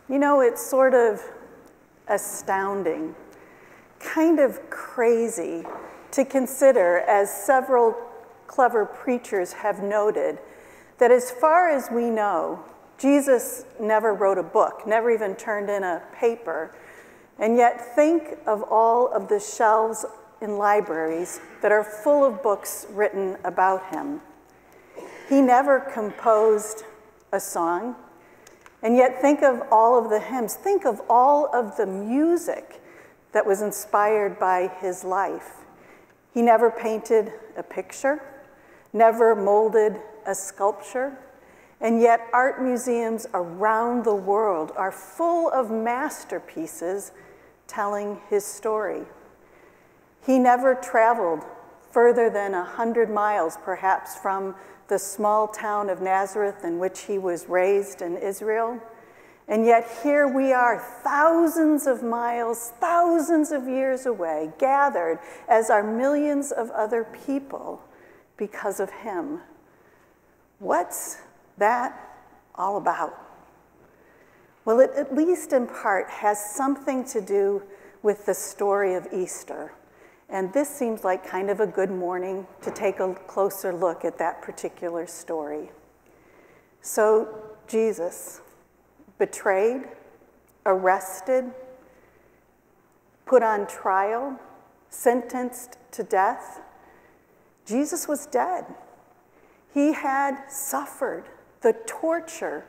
You know, it's sort of astounding, kind of crazy to consider, as several clever preachers have noted, that as far as we know, Jesus never wrote a book, never even turned in a paper, and yet think of all of the shelves in libraries that are full of books written about him. He never composed a song, and yet think of all of the hymns, think of all of the music that was inspired by his life. He never painted a picture, never molded a sculpture, and yet art museums around the world are full of masterpieces telling his story. He never traveled further than 100 miles, perhaps, from the small town of Nazareth in which he was raised in Israel. And yet here we are, thousands of miles, thousands of years away, gathered as are millions of other people because of him. What's that all about? Well, it at least in part has something to do with the story of Easter. And this seems like kind of a good morning to take a closer look at that particular story. So Jesus, betrayed, arrested, put on trial, sentenced to death. Jesus was dead. He had suffered the torture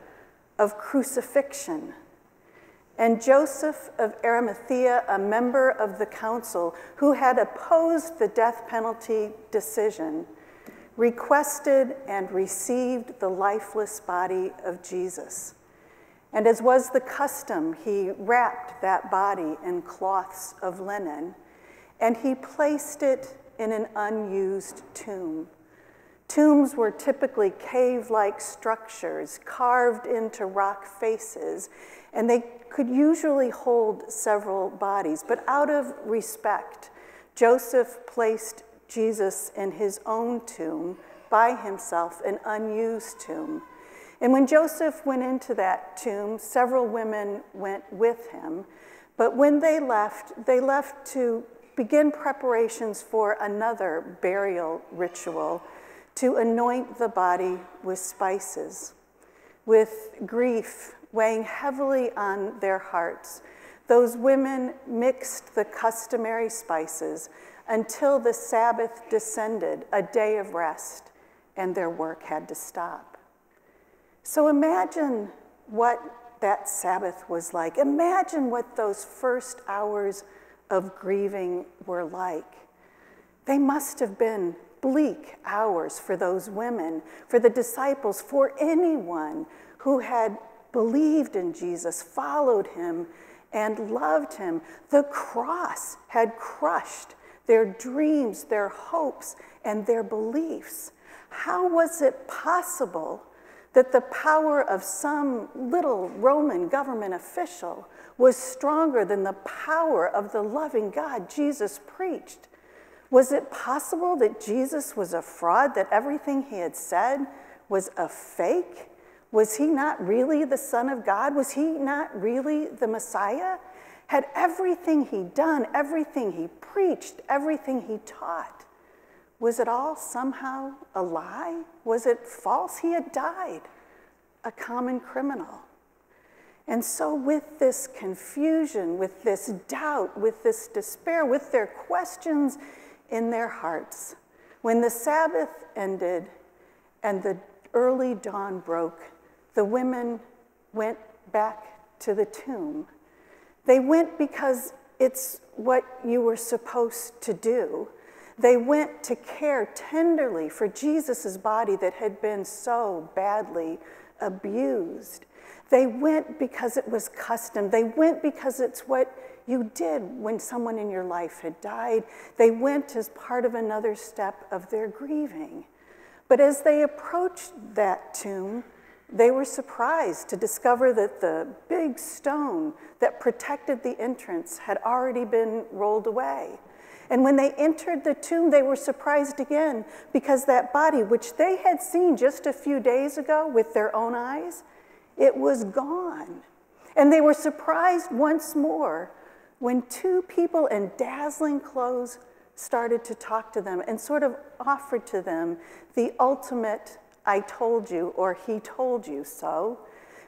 of crucifixion. And Joseph of Arimathea, a member of the council who had opposed the death penalty decision, requested and received the lifeless body of Jesus. And as was the custom, he wrapped that body in cloths of linen, and he placed it in an unused tomb. Tombs were typically cave-like structures carved into rock faces, and they could usually hold several bodies. But out of respect, Joseph placed Jesus in his own tomb by himself, an unused tomb. And when Joseph went into that tomb, several women went with him. But when they left to begin preparations for another burial ritual, to anoint the body with spices. With grief weighing heavily on their hearts, those women mixed the customary spices until the Sabbath descended, a day of rest, and their work had to stop. So imagine what that Sabbath was like. Imagine what those first hours of grieving were like. They must have been bleak hours for those women, for the disciples, for anyone who had believed in Jesus, followed him, and loved him. The cross had crushed their dreams, their hopes, and their beliefs. How was it possible that the power of some little Roman government official was stronger than the power of the loving God Jesus preached? Was it possible that Jesus was a fraud, that everything he had said was a fake? Was he not really the Son of God? Was he not really the Messiah? Had everything he'd done, everything he preached, everything he taught, was it all somehow a lie? Was it false? He had died, a common criminal. And so with this confusion, with this doubt, with this despair, with their questions in their hearts, when the Sabbath ended and the early dawn broke, the women went back to the tomb. They went because it's what you were supposed to do. They went to care tenderly for Jesus' body that had been so badly abused. They went because it was custom. They went because it's what you did when someone in your life had died. They went as part of another step of their grieving. But as they approached that tomb, they were surprised to discover that the big stone that protected the entrance had already been rolled away. And when they entered the tomb, they were surprised again because that body, which they had seen just a few days ago with their own eyes, it was gone. And they were surprised once more when two people in dazzling clothes started to talk to them and sort of offered to them the ultimate "I told you" or "he told you so."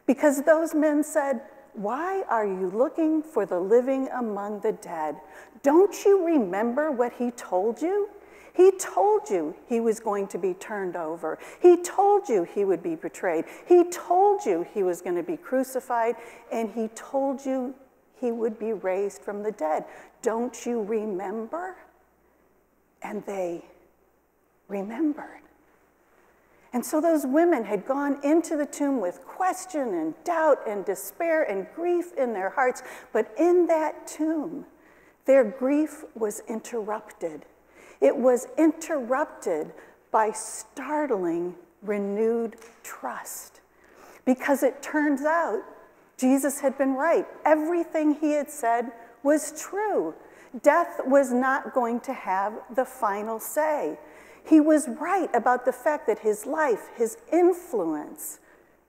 Because those men said, "Why are you looking for the living among the dead? Don't you remember what he told you? He told you he was going to be turned over. He told you he would be betrayed. He told you he was going to be crucified, and he told you he would be raised from the dead. Don't you remember?" And they remembered. And so those women had gone into the tomb with question and doubt and despair and grief in their hearts, but in that tomb, their grief was interrupted. It was interrupted by startling, renewed trust. Because it turns out Jesus had been right. Everything he had said was true. Death was not going to have the final say. He was right about the fact that his life, his influence,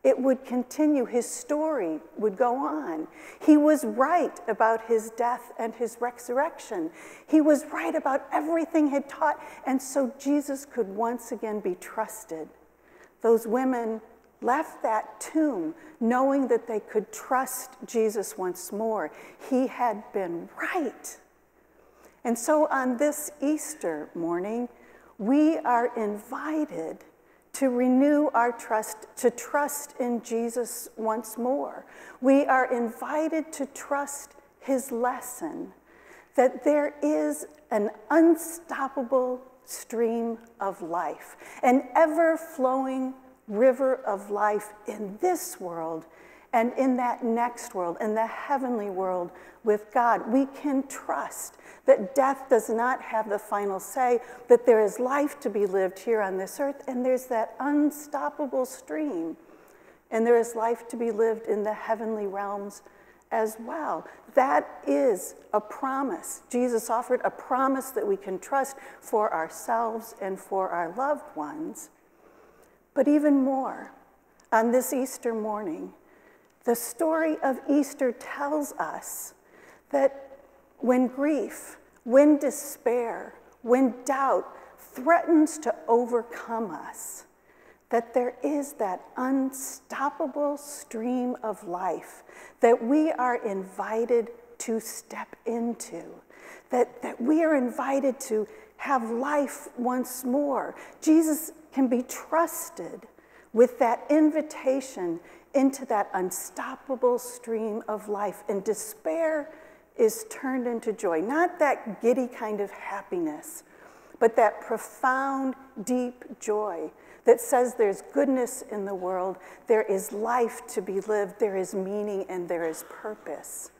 it would continue. His story would go on. He was right about his death and his resurrection. He was right about everything he had taught, and so Jesus could once again be trusted. Those women left that tomb knowing that they could trust Jesus once more. He had been right. And so on this Easter morning, we are invited to renew our trust, to trust in Jesus once more. We are invited to trust his lesson that there is an unstoppable stream of life, an ever-flowing river of life in this world and in that next world, in the heavenly world with God. We can trust that death does not have the final say, that there is life to be lived here on this earth, and there's that unstoppable stream, and there is life to be lived in the heavenly realms as well. That is a promise. Jesus offered a promise that we can trust for ourselves and for our loved ones. But even more, on this Easter morning, the story of Easter tells us that when grief, when despair, when doubt threatens to overcome us, that there is that unstoppable stream of life that we are invited to step into, that we are invited to have life once more. Jesus can be trusted with that invitation into that unstoppable stream of life, and despair is turned into joy. Not that giddy kind of happiness, but that profound, deep joy that says there's goodness in the world, there is life to be lived, there is meaning, and there is purpose.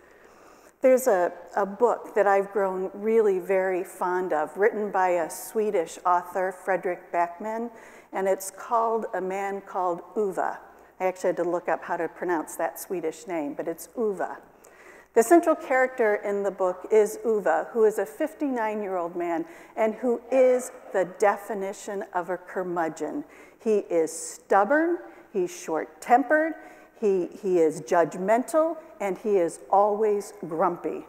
There's a book that I've grown really very fond of, written by a Swedish author, Fredrik Backman, and it's called A Man Called Ove. I actually had to look up how to pronounce that Swedish name, but it's Ove. The central character in the book is Ove, who is a 59-year-old man and who is the definition of a curmudgeon. He is stubborn, he's short-tempered, he is judgmental, and he is always grumpy.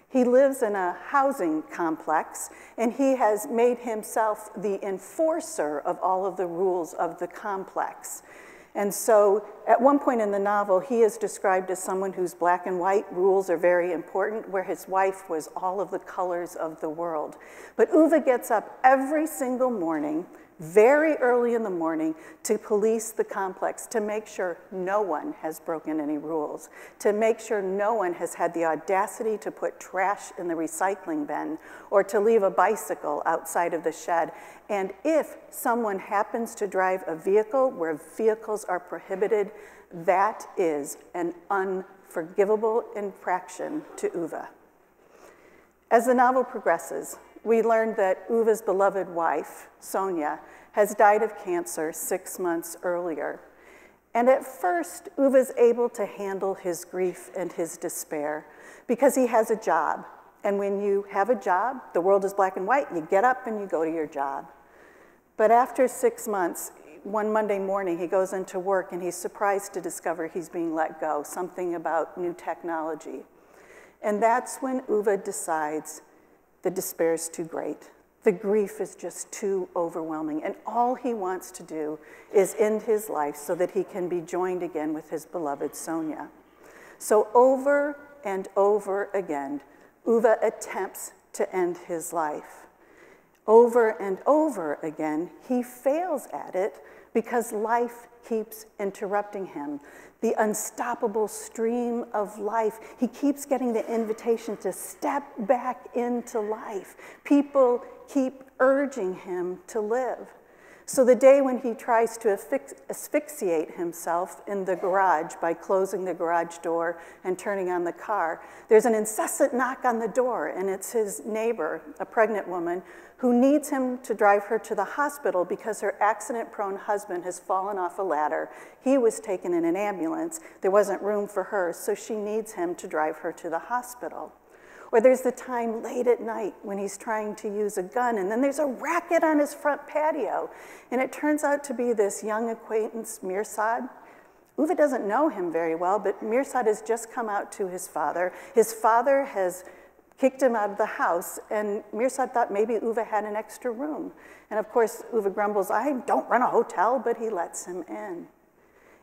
He lives in a housing complex, and he has made himself the enforcer of all of the rules of the complex. And so at one point in the novel, he is described as someone whose black and white rules are very important, where his wife was all of the colors of the world. But Ove gets up every single morning, very early in the morning, to police the complex, to make sure no one has broken any rules, to make sure no one has had the audacity to put trash in the recycling bin or to leave a bicycle outside of the shed. And if someone happens to drive a vehicle where vehicles are prohibited, that is an unforgivable infraction to Ove. As the novel progresses, we learned that Uve's beloved wife, Sonia, has died of cancer 6 months earlier. And at first, Uve's able to handle his grief and his despair because he has a job. And when you have a job, the world is black and white, you get up and you go to your job. But after 6 months, one Monday morning, he goes into work and he's surprised to discover he's being let go, something about new technology. And that's when Uwe decides the despair is too great. The grief is just too overwhelming. And all he wants to do is end his life so that he can be joined again with his beloved Sonia. So over and over again, Uwe attempts to end his life. Over and over again, he fails at it because life keeps interrupting him. The unstoppable stream of life, he keeps getting the invitation to step back into life. People keep urging him to live. So the day when he tries to asphyxiate himself in the garage by closing the garage door and turning on the car, there's an incessant knock on the door, and it's his neighbor, a pregnant woman, who needs him to drive her to the hospital because her accident-prone husband has fallen off a ladder. He was taken in an ambulance. There wasn't room for her, so she needs him to drive her to the hospital. Or there's the time late at night when he's trying to use a gun, and then there's a racket on his front patio. And it turns out to be this young acquaintance, Mirsad. Uwe doesn't know him very well, but Mirsad has just come out to his father. His father has kicked him out of the house, and Mirsad thought maybe Uwe had an extra room. And of course, Uwe grumbles, I don't run a hotel, but he lets him in.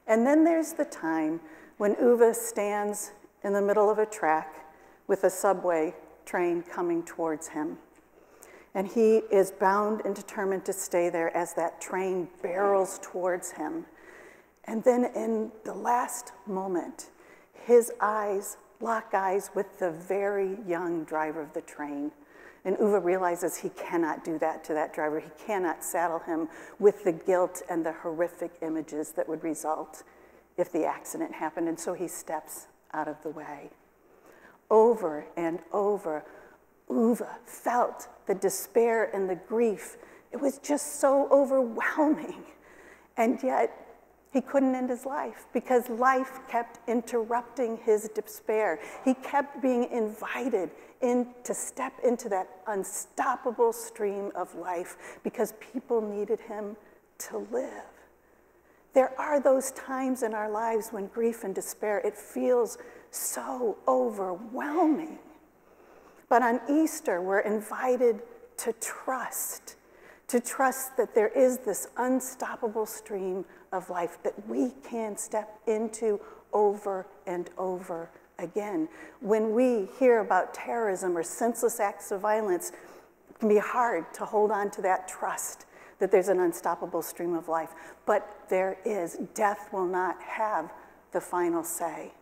And then there's the time when Uwe stands in the middle of a track with a subway train coming towards him. And he is bound and determined to stay there as that train barrels towards him. And then in the last moment, his eyes lock eyes with the very young driver of the train. And Uwe realizes he cannot do that to that driver. He cannot saddle him with the guilt and the horrific images that would result if the accident happened. And so he steps out of the way. Over and over, Uwe felt the despair and the grief. It was just so overwhelming. And yet, he couldn't end his life because life kept interrupting his despair. He kept being invited to step into that unstoppable stream of life because people needed him to live. There are those times in our lives when grief and despair, it feels so overwhelming. But on Easter, we're invited to trust that there is this unstoppable stream of life that we can step into over and over again. When we hear about terrorism or senseless acts of violence, it can be hard to hold on to that trust that there's an unstoppable stream of life. But there is. Death will not have the final say.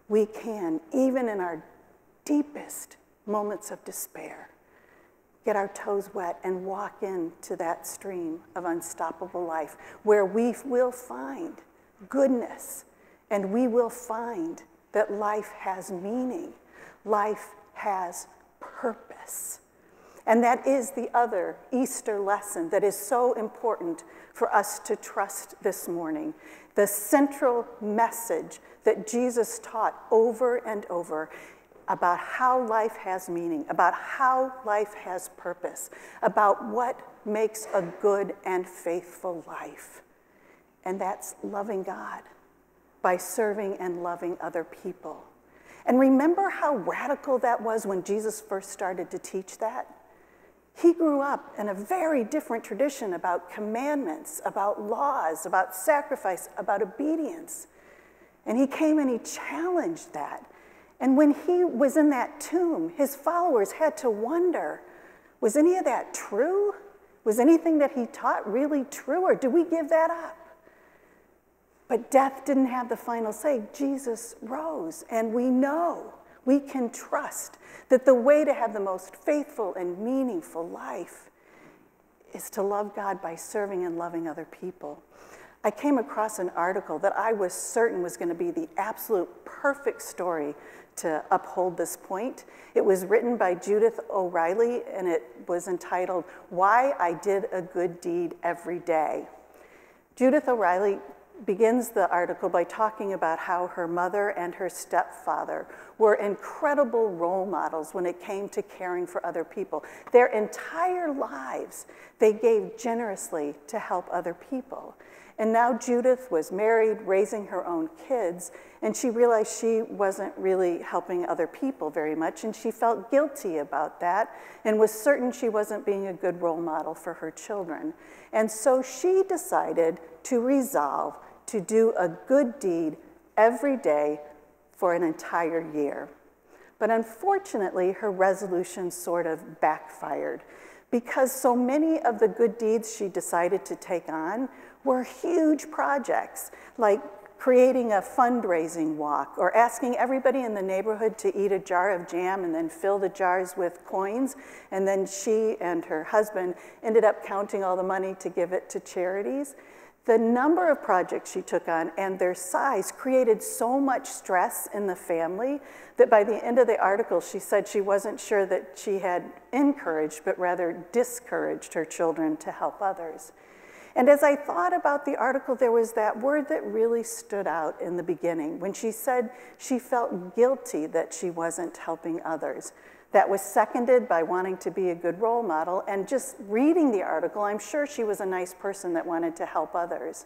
We can, even in our deepest moments of despair, get our toes wet and walk into that stream of unstoppable life where we will find goodness and we will find that life has meaning, life has purpose. And that is the other Easter lesson that is so important for us to trust this morning. The central message that Jesus taught over and over about how life has meaning, about how life has purpose, about what makes a good and faithful life. And that's loving God by serving and loving other people. And remember how radical that was when Jesus first started to teach that? He grew up in a very different tradition about commandments, about laws, about sacrifice, about obedience. And he came and he challenged that. And when he was in that tomb, his followers had to wonder, was any of that true? Was anything that he taught really true, or do we give that up? But death didn't have the final say. Jesus rose, and we know, we can trust that the way to have the most faithful and meaningful life is to love God by serving and loving other people. I came across an article that I was certain was going to be the absolute perfect story to uphold this point. It was written by Judith O'Reilly, and it was entitled, Why I Did a Good Deed Every Day. Judith O'Reilly begins the article by talking about how her mother and her stepfather were incredible role models when it came to caring for other people. Their entire lives, they gave generously to help other people. And now Judith was married, raising her own kids, and she realized she wasn't really helping other people very much, and she felt guilty about that and was certain she wasn't being a good role model for her children. And so she decided to resolve to do a good deed every day for an entire year. But unfortunately, her resolution sort of backfired because so many of the good deeds she decided to take on were huge projects, like creating a fundraising walk or asking everybody in the neighborhood to eat a jar of jam and then fill the jars with coins. And then she and her husband ended up counting all the money to give it to charities. The number of projects she took on and their size created so much stress in the family that by the end of the article, she said she wasn't sure that she had encouraged, but rather discouraged her children to help others. And as I thought about the article, there was that word that really stood out in the beginning when she said she felt guilty that she wasn't helping others. That was seconded by wanting to be a good role model, and just reading the article, I'm sure she was a nice person that wanted to help others.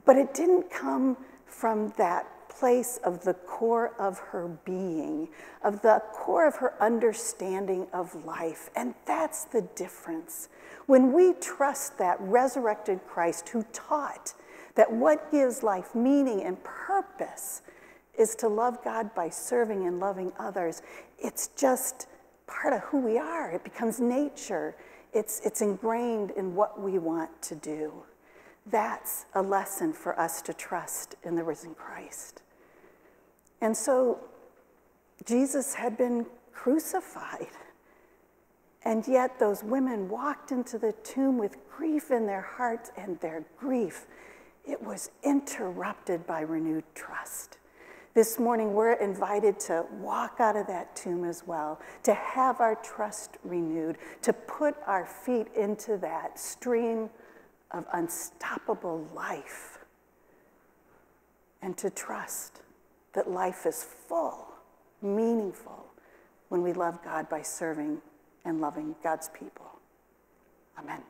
But it didn't come from that place of the core of her being, of the core of her understanding of life, and that's the difference. When we trust that resurrected Christ who taught that what gives life meaning and purpose is to love God by serving and loving others, it's just part of who we are. It becomes nature. It's ingrained in what we want to do. That's a lesson for us to trust in the risen Christ. And so Jesus had been crucified, and yet those women walked into the tomb with grief in their hearts, and their grief, it was interrupted by renewed trust. This morning, we're invited to walk out of that tomb as well, to have our trust renewed, to put our feet into that stream of unstoppable life, and to trust that life is full, meaningful, when we love God by serving and loving God's people. Amen.